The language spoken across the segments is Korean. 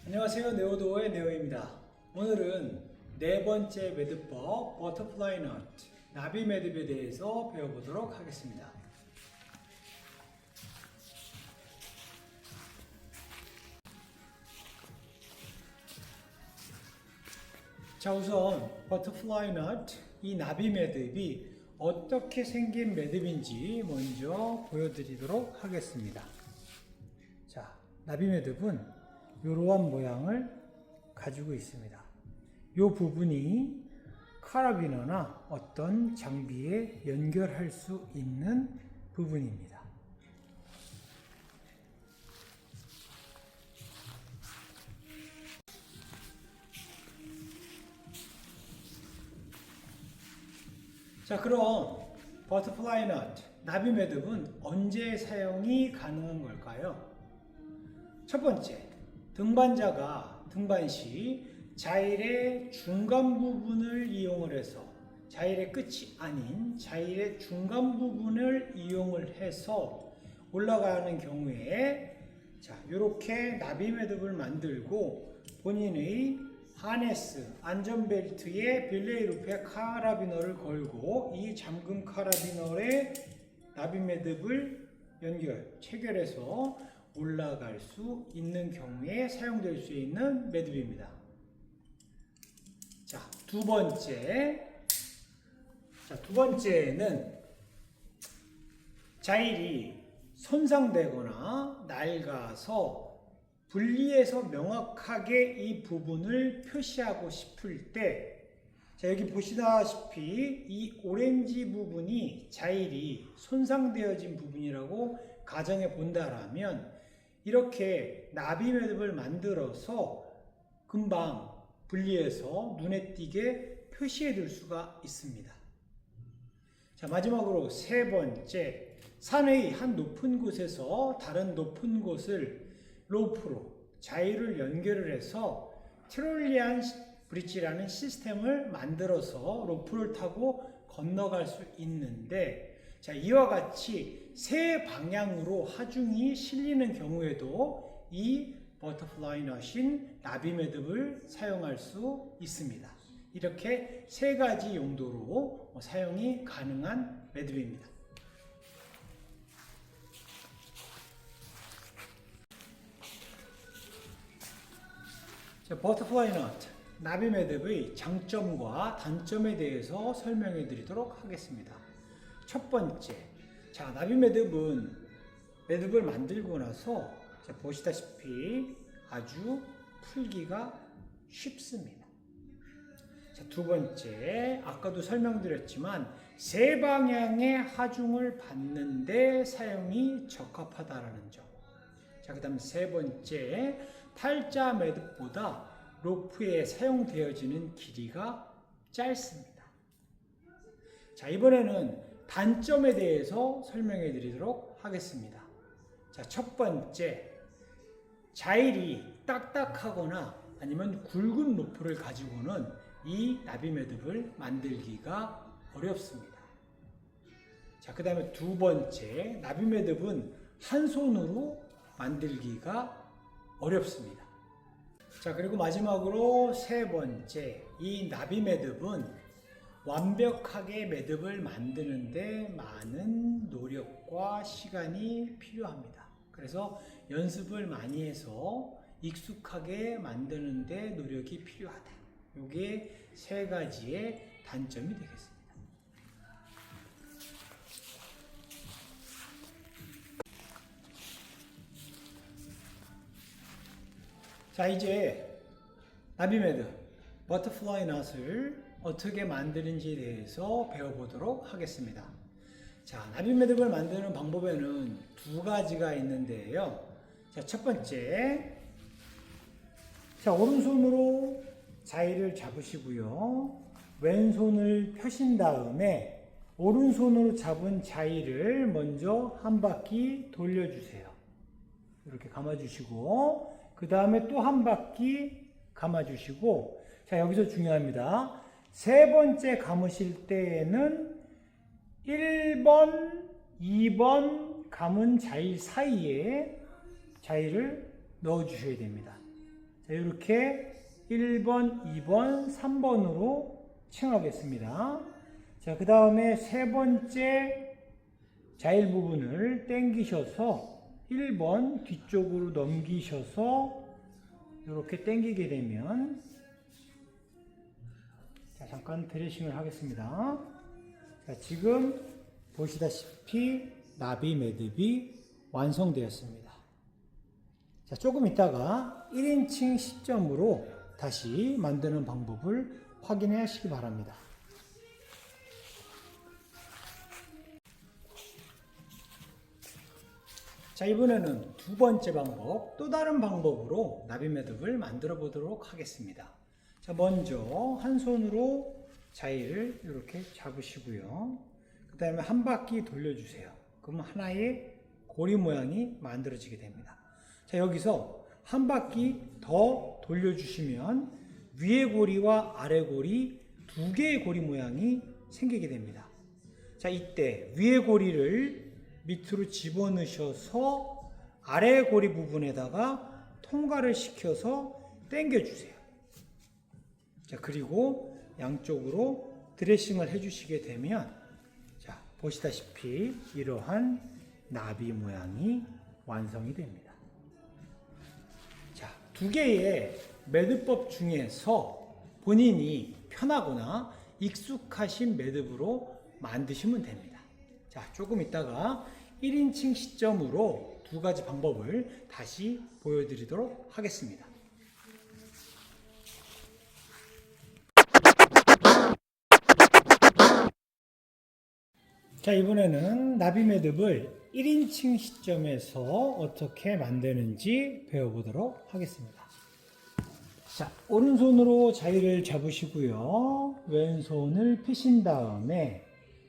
안녕하세요. 네오도어의 네오입니다. 오늘은 네 번째 매듭법 버터플라이 넛 나비 매듭에 대해서 배워보도록 하겠습니다. 자, 우선 버터플라이 넛 이 나비 매듭이 어떻게 생긴 매듭인지 먼저 보여드리도록 하겠습니다. 자, 나비 매듭은 이러한 모양을 가지고 있습니다. 이 부분이 카라비너나 어떤 장비에 연결할 수 있는 부분입니다. 자, 그럼 버터플라이 넛, 나비 매듭은 언제 사용이 가능한 걸까요? 첫 번째, 등반자가 등반 시 자일의 중간 부분을 이용을 해서 자일의 끝이 아닌 자일의 중간 부분을 이용을 해서 올라가는 경우에 자, 이렇게 나비 매듭을 만들고 본인의 하네스, 안전벨트에 빌레이 루프에 카라비너를 걸고 이 잠금 카라비너에 나비 매듭을 체결해서 올라갈 수 있는 경우에 사용될 수 있는 매듭입니다. 자, 두 번째는 자일이 손상되거나 낡아서 분리해서 명확하게 이 부분을 표시하고 싶을 때, 자, 여기 보시다시피 이 오렌지 부분이 자일이 손상되어진 부분이라고 가정해 본다라면 이렇게 나비 매듭을 만들어서 금방 분리해서 눈에 띄게 표시해 둘 수가 있습니다. 자, 마지막으로 세 번째, 산의 한 높은 곳에서 다른 높은 곳을 로프로 자일을 연결을 해서 트롤리안 브릿지라는 시스템을 만들어서 로프를 타고 건너갈 수 있는데, 자, 이와 같이 세 방향으로 하중이 실리는 경우에도 이 버터플라이 넛인 나비 매듭을 사용할 수 있습니다. 이렇게 세 가지 용도로 사용이 가능한 매듭입니다. 자, 버터플라이 넛, 나비 매듭의 장점과 단점에 대해서 설명해 드리도록 하겠습니다. 첫 번째, 자, 나비 매듭은 매듭을 만들고 나서 자, 보시다시피 아주 풀기가 쉽습니다. 자, 두 번째, 아까도 설명드렸지만 세 방향의 하중을 받는데 사용이 적합하다라는 점. 자, 그 다음 세 번째, 탈자 매듭보다 로프에 사용되어지는 길이가 짧습니다. 자, 이번에는 단점에 대해서 설명해 드리도록 하겠습니다. 자, 첫 번째, 자일이 딱딱하거나 아니면 굵은 로프를 가지고는 이 나비 매듭을 만들기가 어렵습니다. 자, 그 다음에 두 번째, 나비 매듭은 한 손으로 만들기가 어렵습니다. 자, 그리고 마지막으로 세 번째, 이 나비 매듭은 완벽하게 매듭을 만드는데 많은 노력과 시간이 필요합니다. 그래서 연습을 많이 해서 익숙하게 만드는데 노력이 필요하다. 이게 세 가지의 단점이 되겠습니다. 자, 이제 나비 매듭, 버터플라이 넛을 어떻게 만드는지에 대해서 배워보도록 하겠습니다. 자, 나비 매듭을 만드는 방법에는 두 가지가 있는데요. 자, 첫 번째, 자, 오른손으로 자일을 잡으시고요. 왼손을 펴신 다음에 오른손으로 잡은 자일을 먼저 한 바퀴 돌려주세요. 이렇게 감아주시고 그 다음에 또 한 바퀴 감아주시고, 자, 여기서 중요합니다. 세 번째 감으실 때에는 1번, 2번 감은 자일 사이에 자일을 넣어 주셔야 됩니다. 자, 이렇게 1번, 2번, 3번으로 칭하겠습니다. 자, 그 다음에 세 번째 자일 부분을 당기셔서 1번 뒤쪽으로 넘기셔서 이렇게 당기게 되면, 자, 잠깐 드레싱을 하겠습니다. 자, 지금 보시다시피 나비 매듭이 완성되었습니다. 자, 조금 있다가 1인칭 시점으로 다시 만드는 방법을 확인해 하시기 바랍니다. 자, 이번에는 두 번째 방법, 또 다른 방법으로 나비 매듭을 만들어 보도록 하겠습니다. 자, 먼저 한 손으로 자위를 이렇게 잡으시고요. 그 다음에 한 바퀴 돌려주세요. 그럼 하나의 고리 모양이 만들어지게 됩니다. 자, 여기서 한 바퀴 더 돌려주시면 위에 고리와 아래 고리 두 개의 고리 모양이 생기게 됩니다. 자, 이때 위에 고리를 밑으로 집어넣으셔서 아래 고리 부분에다가 통과를 시켜서 당겨주세요. 자, 그리고 양쪽으로 드레싱을 해주시게 되면, 자, 보시다시피 이러한 나비 모양이 완성이 됩니다. 자, 두 개의 매듭법 중에서 본인이 편하거나 익숙하신 매듭으로 만드시면 됩니다. 자, 조금 있다가 1인칭 시점으로 두 가지 방법을 다시 보여드리도록 하겠습니다. 자, 이번에는 나비 매듭을 1인칭 시점에서 어떻게 만드는지 배워보도록 하겠습니다. 자, 오른손으로 자위를 잡으시고요. 왼손을 펴신 다음에,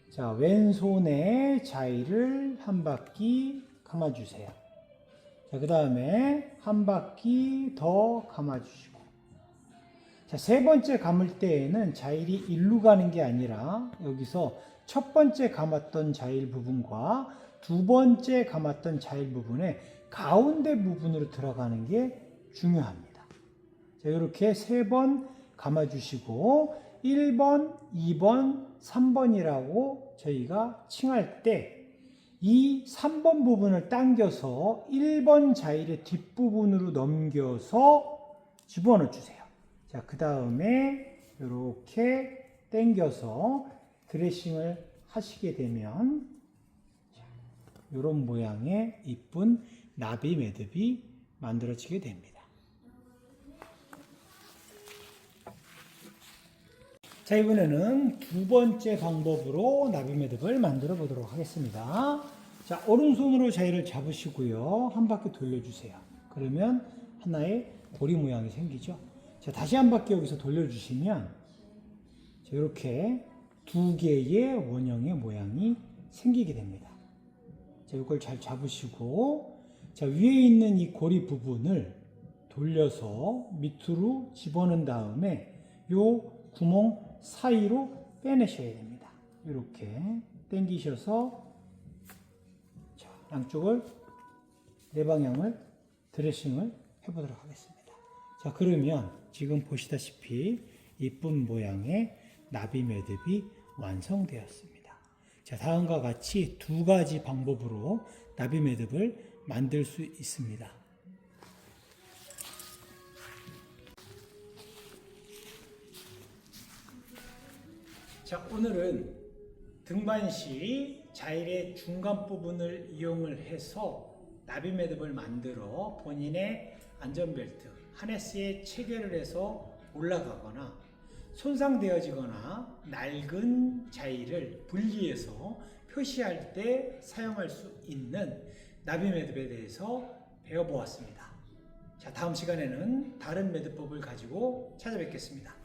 자, 왼손에 자위를 한 바퀴 감아주세요. 자, 그 다음에 한 바퀴 더 감아주시고, 자, 세 번째 감을 때에는 자일이 일로 가는 게 아니라 여기서 첫 번째 감았던 자일 부분과 두 번째 감았던 자일 부분의 가운데 부분으로 들어가는 게 중요합니다. 자, 이렇게 세 번 감아주시고 1번, 2번, 3번이라고 저희가 칭할 때 이 3번 부분을 당겨서 1번 자일의 뒷부분으로 넘겨서 집어넣어 주세요. 자, 그 다음에 이렇게 당겨서 드레싱을 하시게 되면 이런 모양의 이쁜 나비 매듭이 만들어지게 됩니다. 자, 이번에는 두 번째 방법으로 나비 매듭을 만들어 보도록 하겠습니다. 자, 오른손으로 자위를 잡으시고요. 한 바퀴 돌려주세요. 그러면 하나의 고리 모양이 생기죠. 자, 다시 한 바퀴 여기서 돌려주시면 자, 이렇게 두 개의 원형의 모양이 생기게 됩니다. 자, 이걸 잘 잡으시고, 자, 위에 있는 이 고리 부분을 돌려서 밑으로 집어넣은 다음에 요 구멍 사이로 빼내셔야 됩니다. 이렇게 당기셔서, 자, 양쪽을 네 방향을 드레싱을 해보도록 하겠습니다. 자, 그러면 지금 보시다시피 이쁜 모양의 나비 매듭이 완성되었습니다. 자, 다음과 같이 두 가지 방법으로 나비 매듭을 만들 수 있습니다. 자, 오늘은 등반 시 자일의 중간 부분을 이용을 해서 나비 매듭을 만들어 본인의 안전벨트, 하네스에 체결을 해서 올라가거나 손상되어지거나 낡은 자위를 분리해서 표시할 때 사용할 수 있는 나비 매듭에 대해서 배워보았습니다. 자, 다음 시간에는 다른 매듭법을 가지고 찾아뵙겠습니다.